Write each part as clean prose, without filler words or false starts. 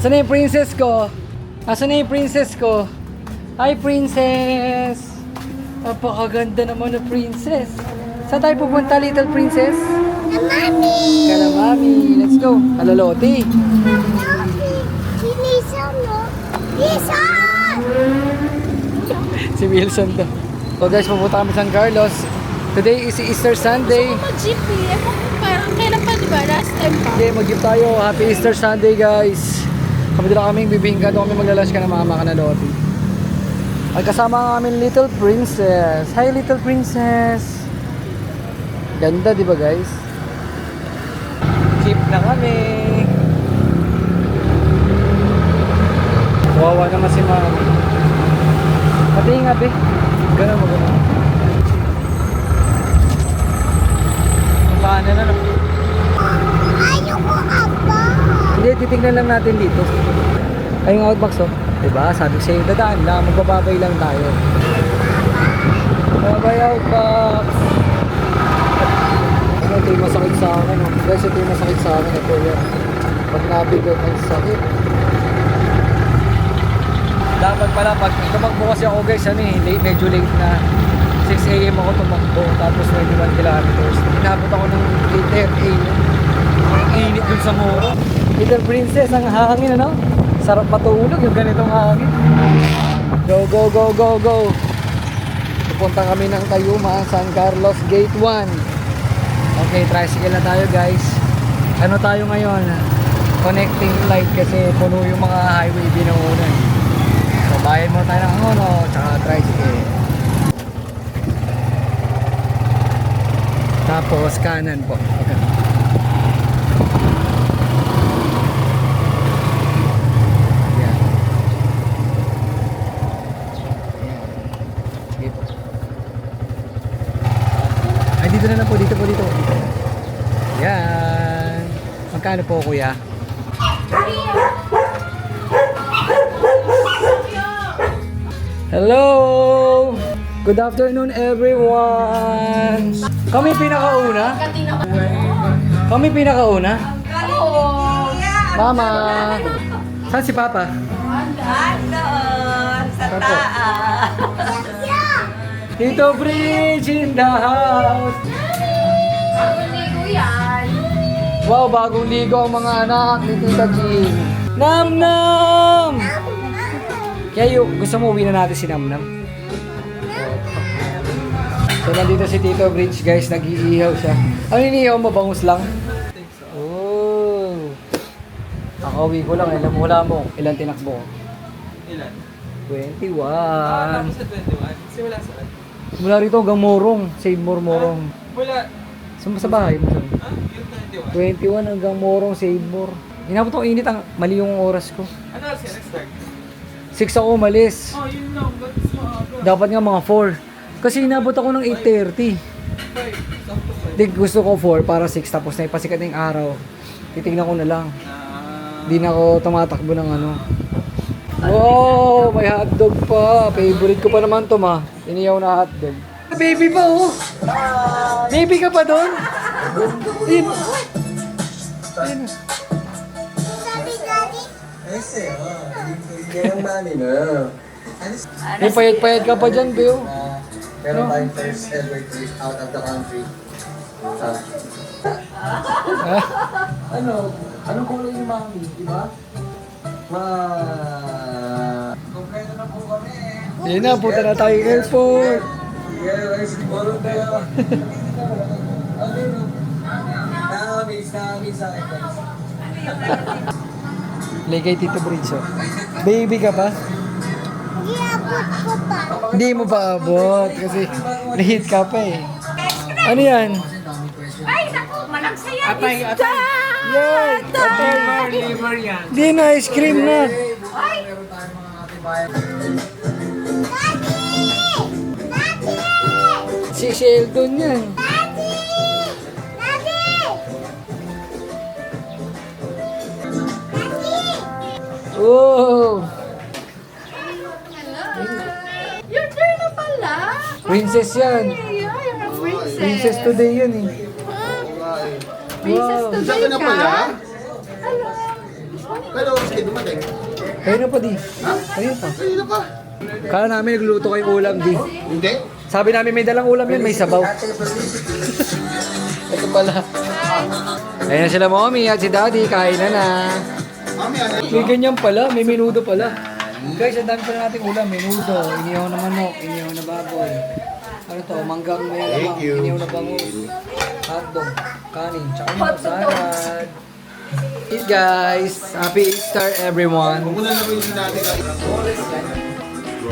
Asan na yung princess ko? Asan na yung princess ko? Hi, princess! Napakaganda naman na princess. Saan tayo pupunta, little princess? Mami! Kala mami. Let's go. Kalaloti. Sinisan mo? Lisan! Si Wilson to. So guys, pupunta kami San Carlos. Today is Easter Sunday. Mag-jeep eh. Parang kailan pa diba? Last time pa. Okay, mag-gift tayo. Happy Easter Sunday, guys. Kami dila kaming bibingka. Doon kami maglalas ka na mama ka na loti. At kasama ang aming little princess. Hi, little princess. Ganda, di ba, guys? Jeep na kami. Wawa naman si mami. Pati nga, be. Ganun mo, ganun. Ang na, no? Ayoko aba. Hindi, titignan lang natin dito. Ay, yung outbox, oh. Diba? Sabi ko sa'yo, dadaan lang. Magbababay lang tayo. Babay outbox. Ano, ito yung masakit sa akin, oh. Guys, ito yung masakit sa akin. Ito yan. Pag nabigat ang sakit. Dapat pala, pag tumakbo kasi ako, guys, ano eh, medyo late na. 6 AM ako tumakbo, tapos 21 kilometers. Inabot ako ng 8 AM. Ang init dun sa muro. Little princess, ang hangin, ano? Sarap matulog yung ganitong hangin. Go, go, go, go, go. Pupunta kami ng Tayuma, San Carlos, Gate 1. Okay, tricycle na tayo, guys. Ano tayo ngayon? Connecting flight kasi puno yung mga highway binangunan. So, bayan mo tayo ng ano, tsaka tricycle. Tapos kanan po. Okay. Ayan. Ayan. Sige po. Ay, dito na lang po. Dito po, dito. Ayan. Magkano po, kuya? Hello! Good afternoon, everyone! Kami pinakauna? Kami pinakauna? Mama! Saan si Papa? Doon, sa Saan po? taas. Tito Bridge in the house! Wow, bagong ligo ang mga anak ni Tita Jean. Nam Nam! Kaya gusto mo uwi na natin si Nam Nam? So nandito si Tito Bridge, guys, nag-iihaw siya. Ano iniihaw mo? Bangus lang? Oh. Nakauwi ko lang, wala mo. Ilan tinakbo ko? Ilan? 21. Tapos sa 21? Simula saan? Mula rito hanggang Morong. Save more Morong. Wala. Sa bahay mo. Ah, yung 21. 21 hanggang Morong, save more. Inabot ang init, mali yung oras ko. Ano kasi next start? 6 ako umalis. Oh, yun lang. That's maaga. Dapat nga mga 4. Kasi inabot ako ng 8:30. 5. Di gusto ko 4 para 6 tapos na ipasikat na yung araw. Titignan ko na lang. Di na ako tumatakbo ng ano. Wow, may hotdog pa. Favorite ko pa naman to, ma. Iniyaw na hotdog. Baby pa, oh. Baby ka pa doon? Ayun. Ayun. Sabi daddy. Yan ang mami na. May payat-payat ka pa dyan, Beo. Pero tayong first ever trip out of the country. Ha? Anong kulay yung mami, di ba? Kompleto na po kami. Ayun na, punta na tayo airport. Yeah, rice and ball tayo. Ano yun? Nakamiss sa akin, guys. Ligay Tito Bridge, oh. Baby ka pa? Iabot ko pa. Hindi mo pa abot kasi nahit ka pa eh. Ano yan? Ay, naku, malagsaya. Atay, atay. Yan! Liver yan. Hindi na, ice cream na. Meron tayong mga katibayan. Si Sheldon yan. Oh! Your turn na pala. Princess yan. You're a princess. Princess today yan eh. Princess Wow. today ka? Hello. Pero sige, dumating. Kayo na pa di. Ha? Kayo pa. Kanina pa. Kala namin nagluto kayong ulam di. Hindi. Sabi namin may dalang ulam yun, may sabaw. Ito pala. Ayan na sila mommy at si daddy, kain na. Mami, ano? May ganyan pala, may menudo pala. Guys, ang dami pala nating ulam. Menudo, inihaw na manok, inihaw na baboy. Ano to, manggang may alamang, Thank you. inihaw na bangus. Hotdog, kanin, tsaka yung salad. Eat guys, happy Easter everyone. Huwag mo na naman yung natin.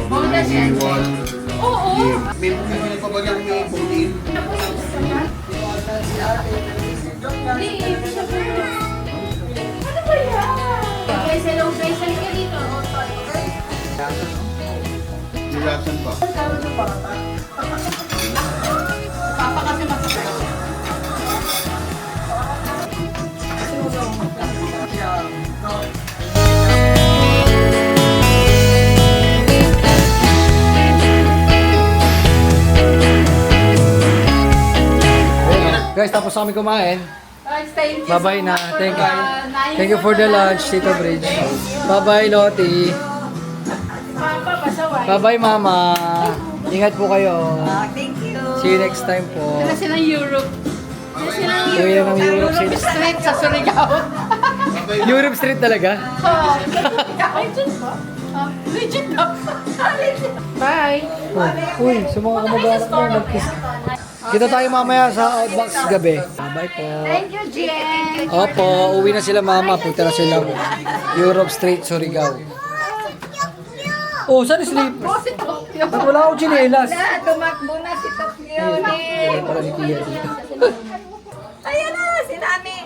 Bonus yan. Oo. May pa ba yung may protein? Hindi, ibig sabihin. Ano ba yan? Guys, hello guys. Halika dito. Nilasan pa. Papa kasi masakit. Guys, tapos kami kumain. Guys, thank you Bye-bye so na. much Thank the Thank you for the lunch, Tito Bridge. Bye-bye, Lottie. Papa, pasaway. Bye-bye, Mama. Ingat po kayo. Thank you. See you next time po. Sila silang Europe. Sila silang Kuya ng Europe Europe sila. Street sa Surigao. Europe Street talaga? Legit ba? Legit ba? Bye. Oh, uy, sa mga kamag-anak mo, nag-kiss. Kita tayo mamaya sa Outbox gabi. Bye po. Thank you, Jen. Opo, uwi na sila mama. Punta na sila Europe Street, Surigao. Oh, saan sleep? Si Tokyo. Ba't wala akong chinelas? Tumakbo na si Tokyo. Wala pala ni Kia dito. Ayan na, si Nami.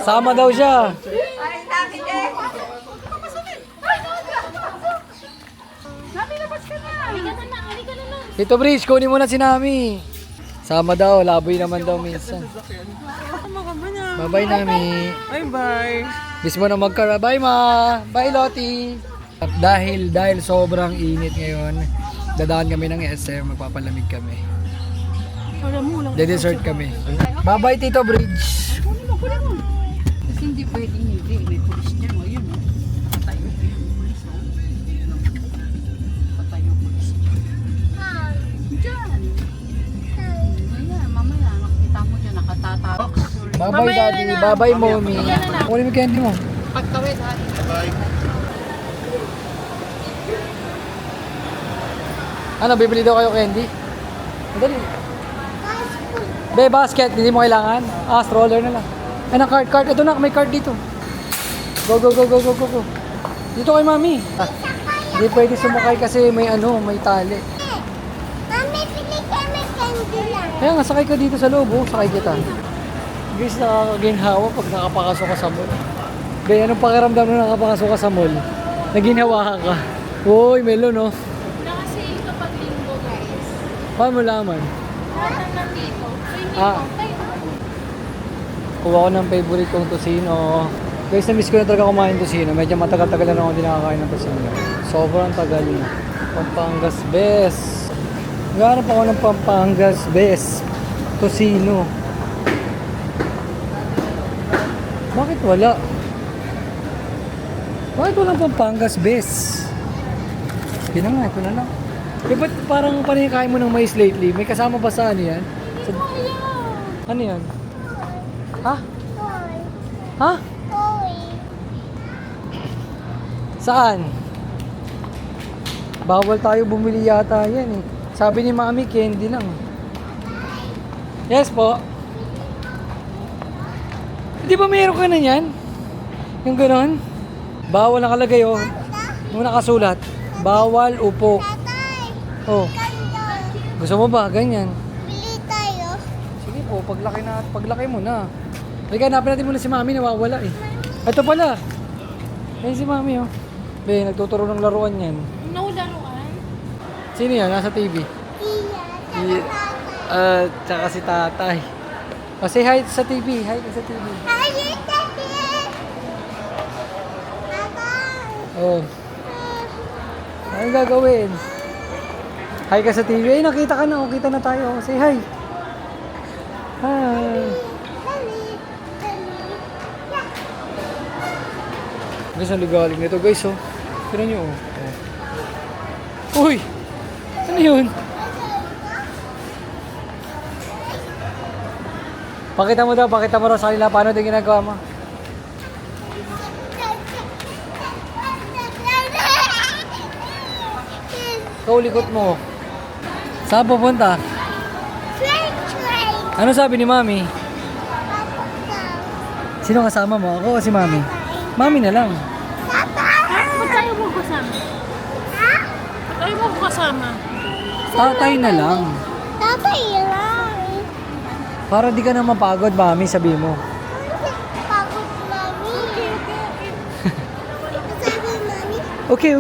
Sama daw siya. Ay, Nami, Jen. Nami, labas ka na. Halika na na, halika na na. Tito Bridge, kunin mo na si Nami. Sama daw, laboy naman daw minsan. Bye-bye, Nami. Bye-bye. Bis mo na magkara. Bye, Ma. Bye, Lottie. At dahil sobrang init ngayon, dadaan kami ng SM, magpapalamig kami. De-dessert kami. Bye-bye, Tito Bridge. Kasi hindi pwedeng hindi. May pulis dyan. O, yun. Patayo ko yung pulis. Patayo pulis dyan. Dyan. Ayan, mamaya. Nakita mo dyan. Nakatatarok. Bye-bye, Daddy. Bye-bye, Mommy. Kunin mo candy mo. Pagtawid, ha? Ano, bibili daw kayo candy? Madali. Be, basket. Hindi mo kailangan. Ah, stroller na lang. Ay, card. Ito na, may card dito. Go. Dito kay Mami. Ah, hindi pwede sumakay kasi may may tali. Mami, pili kami candy lang. Kaya nga, sakay ka dito sa loob, oh. Sakay kita. Guys, nakakaginhawa pag nakapakasok ka sa mall. Be, anong pakiramdam na nakapakasok ka sa mall? Naginhawa ka. Uy, melon, oh. Kasi ito pag linggo, guys. Paano mo laman? Lahat ng nandito. So, Ah. Kuha ko ng favorite kong tosino. Guys, na-miss ko na talaga kumain ng tosino. Medyo matagal-tagal na ako hindi nakakain ng tosino. Sobrang tagal na. Pampangas best. Naghanap ako ng Pampangas best. Tosino. Bakit wala? Bakit walang Pampangas best? Yun na nga, ito na lang. Eh, ba't parang panikain mo ng mais lately? May kasama ba sa ano yan? Ano yan? Ha? Ha? Saan? Bawal tayo bumili yata yan eh. Sabi ni Mami, candy lang. Yes po. Di ba meron ka na yan? Yung ganon? Bawal nakalagay oh. Yung nakasulat. Bawal upo. Tatay, Oh. ganda. Gusto mo ba? Ganyan. Bili tayo. Sige po, paglaki mo na. Halika, hanapin natin muna si Mami, nawawala eh. Ito pala. Ayun si Mami oh. Be, nagtuturo ng laruan yan. No laruan. Sino yan? Nasa TV? Iya, Tsaka si tatay. O, say hi sa TV. Hi ka sa TV. Hi, Daddy. Papa. Oh. Anong gagawin? Hi ka sa TV. Ay, nakita ka na. O, kita na tayo. Say hi. Hi. Guys, ang ligaling nito guys, oh. Tira nyo, oh. Uy! Ano yun? Pakita mo raw sa kanila paano ito ginagawa mo. Ikaw, likot mo. Saan pupunta? Ano sabi ni Mami? Sino kasama mo? Ako o si Mami? Mami na lang. Ba't tayo mo kasama? Tayo mo kasama? Tatay na lang. Tatay lang. Para di ka na mapagod, Mami, sabi mo. Pagod, Mami. Sabi, Mami. Okay.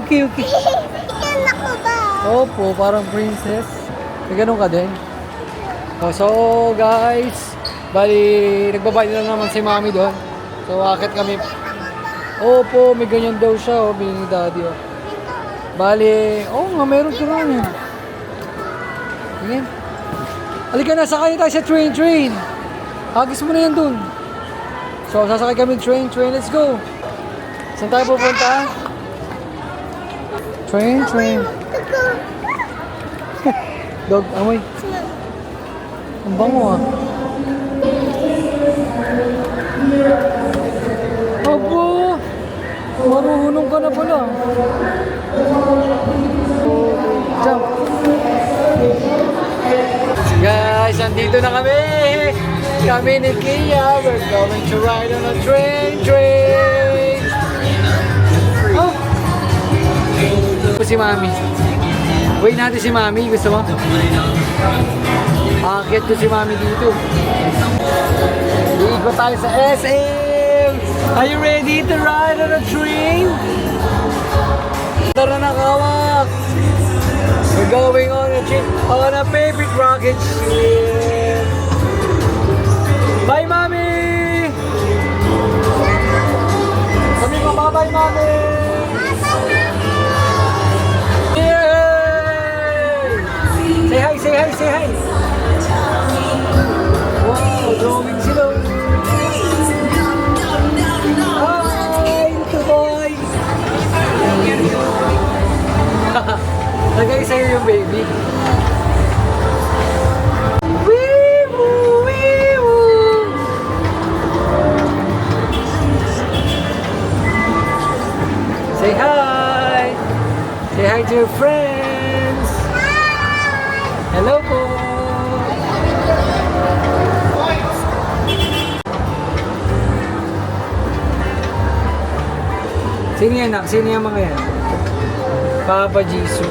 Yan ako ba? Opo, parang princess. May ganun ka din. Oh, so, guys, bali, nagbabay lang naman si Mami doon. So, akit kami. Opo, may ganyan daw siya, oh, binigay ni Daddy, oh. Bali, nga, meron ka rin yan. Ayan. Halika na, sakay tayo sa train. Hagis mo na yan dun. So, sasakay kami train, let's go. Saan tayo pupunta? Train. Dog, amoy. Ang bango, ah. Opo! Marunong ka na pala. Jump. Guys, andito na kami. Kami ni Kia. We're going to ride on a train. Oh! Si Mami. Wait natin si Mami. Gusto mo? Akit ko si Mami dito. Iikot tayo sa SM. Are you ready to ride on a train? Tara na, kawak. We're going on a trip on a favorite rocket ship. Bye, Mami! Sabi mo, bye-bye, Mami! Yay! Say hi! Wow, drawing sila. Hi, little boy! Lagay sa'yo yung baby. Wee-woo! Say hi! Say hi to your friends! Hello po! Sino yan, nak? Sino yung mga yan? Papa Jesus.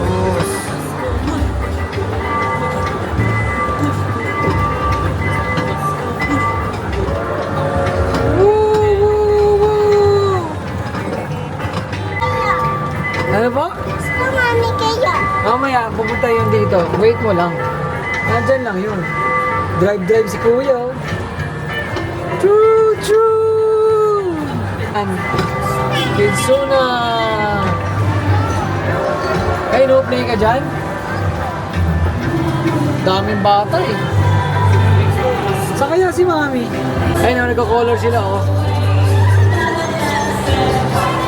Woo! Ano po? Gusto, Mami, kayo. Mamaya, pupunta yun dito. Wait mo lang. Nandyan lang yun. Drive si Kuya. Choo! Kidsuna! Ay, no play ka dyan? Daming bata eh. Saan kaya si Mami? Ay, nagko-color sila, oh.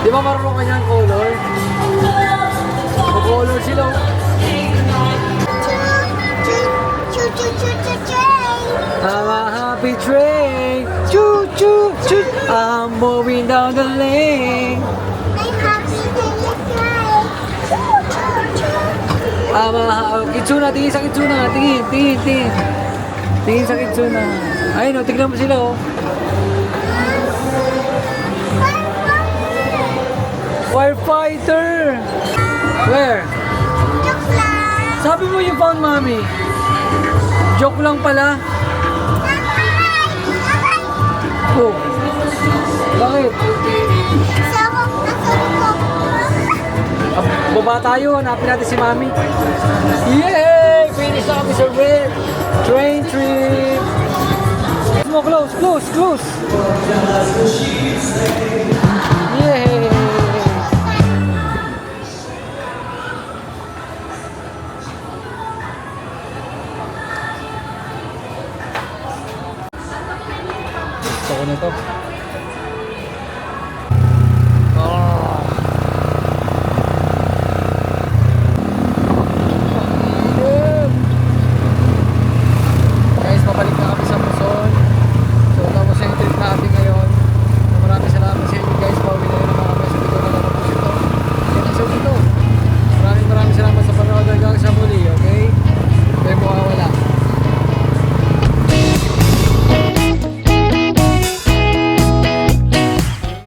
Di ba marunong ka dyan, color? Nagko-color sila, oh. I'm a happy train. Choo choo choo. I'm moving down the lane. I'm happy that you cried. I'm a Kitsuna, tingin sa Kitsuna. Tingin. Tingin sa Kitsuna. Ayun, oh, tignan mo sila, oh. Firefighter. Where? Joke lang. Sabi mo yung found, Mami. Joke lang pala. Oh. Bakit? Baba tayo, hanapin natin si Mami. Yay! Finish na kami sa red train trip. Close.